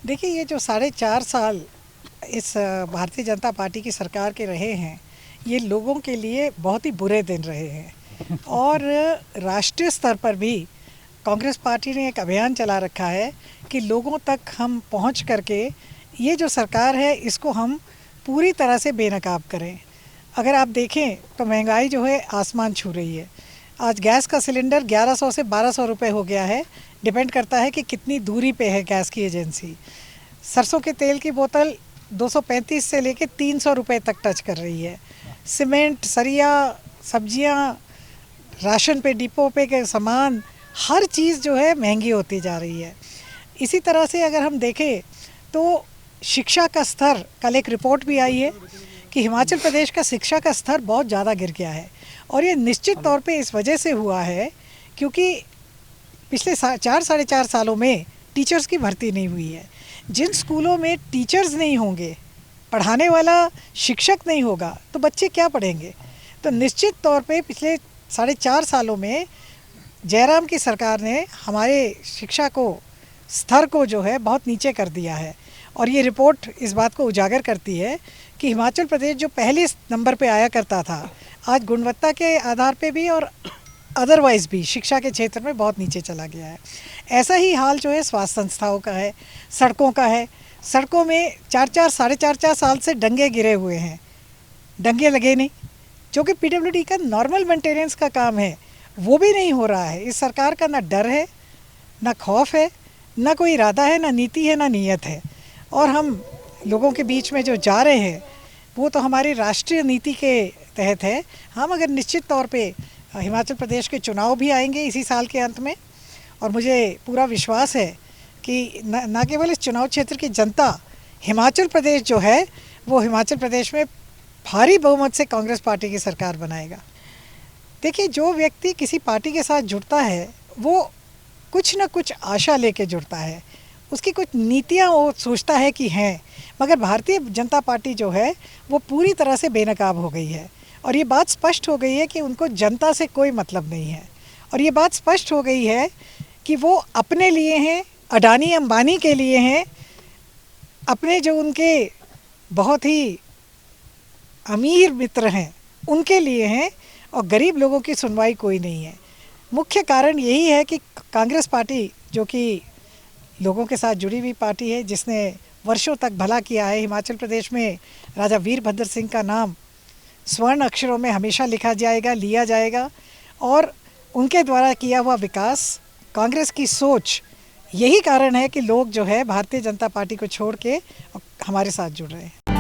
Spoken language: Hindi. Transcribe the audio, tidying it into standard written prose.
देखिए, ये जो 4.5 साल इस भारतीय जनता पार्टी की सरकार के रहे हैं, ये लोगों के लिए बहुत ही बुरे दिन रहे हैं। और राष्ट्रीय स्तर पर भी कांग्रेस पार्टी ने एक अभियान चला रखा है कि लोगों तक हम पहुंच करके ये जो सरकार है इसको हम पूरी तरह से बेनकाब करें। अगर आप देखें तो महंगाई जो है आसमान छू रही है। आज गैस का सिलेंडर 1100 से 1200 रुपये हो गया है। डिपेंड करता है कि कितनी दूरी पे है गैस की एजेंसी। सरसों के तेल की बोतल 235 से लेके 300 रुपये तक टच कर रही है। सीमेंट, सरिया, सब्जियां, राशन पे, डिपो पे के सामान, हर चीज़ जो है महंगी होती जा रही है। इसी तरह से अगर हम देखें तो शिक्षा का स्तर, कल एक रिपोर्ट भी आई है कि हिमाचल प्रदेश का शिक्षा का स्तर बहुत ज़्यादा गिर गया है। और ये निश्चित तौर पे इस वजह से हुआ है क्योंकि पिछले 4-4.5 सालों में टीचर्स की भर्ती नहीं हुई है। जिन स्कूलों में टीचर्स नहीं होंगे, पढ़ाने वाला शिक्षक नहीं होगा, तो बच्चे क्या पढ़ेंगे। तो निश्चित तौर पे पिछले 4.5 सालों में जयराम की सरकार ने हमारे शिक्षा को, स्तर को जो है बहुत नीचे कर दिया है। और ये रिपोर्ट इस बात को उजागर करती है कि हिमाचल प्रदेश जो पहले नंबर पे आया करता था, आज गुणवत्ता के आधार पे भी और अदरवाइज़ भी शिक्षा के क्षेत्र में बहुत नीचे चला गया है। ऐसा ही हाल जो है स्वास्थ्य संस्थाओं का है, सड़कों का है। सड़कों में 4-4 साल से डंगे गिरे हुए हैं, डंगे लगे नहीं, जो कि पीडब्ल्यूडी का नॉर्मल मेंटेनेंस का काम है, वो भी नहीं हो रहा है। इस सरकार का ना डर है, ना खौफ है, ना कोई इरादा है, ना नीति है, ना नीयत है। और हम लोगों के बीच में जो जा रहे हैं वो तो हमारी राष्ट्रीय नीति के तहत है। हम अगर निश्चित तौर पे हिमाचल प्रदेश के चुनाव भी आएंगे इसी साल के अंत में, और मुझे पूरा विश्वास है कि न केवल इस चुनाव क्षेत्र की जनता, हिमाचल प्रदेश जो है वो हिमाचल प्रदेश में भारी बहुमत से कांग्रेस पार्टी की सरकार बनाएगा। देखिए, जो व्यक्ति किसी पार्टी के साथ जुड़ता है वो कुछ न कुछ आशा लेके जुड़ता है, उसकी कुछ नीतियाँ वो सोचता है कि हैं। मगर भारतीय जनता पार्टी जो है वो पूरी तरह से बेनकाब हो गई है। और ये बात स्पष्ट हो गई है कि उनको जनता से कोई मतलब नहीं है। और ये बात स्पष्ट हो गई है कि वो अपने लिए हैं, अडानी अंबानी के लिए हैं, अपने जो उनके बहुत ही अमीर मित्र हैं उनके लिए हैं, और गरीब लोगों की सुनवाई कोई नहीं है। मुख्य कारण यही है कि कांग्रेस पार्टी, जो कि लोगों के साथ जुड़ी हुई पार्टी है, जिसने वर्षों तक भला किया है, हिमाचल प्रदेश में राजा वीरभद्र सिंह का नाम स्वर्ण अक्षरों में हमेशा लिखा जाएगा, लिया जाएगा। और उनके द्वारा किया हुआ विकास, कांग्रेस की सोच, यही कारण है कि लोग जो है भारतीय जनता पार्टी को छोड़ के हमारे साथ जुड़ रहे हैं।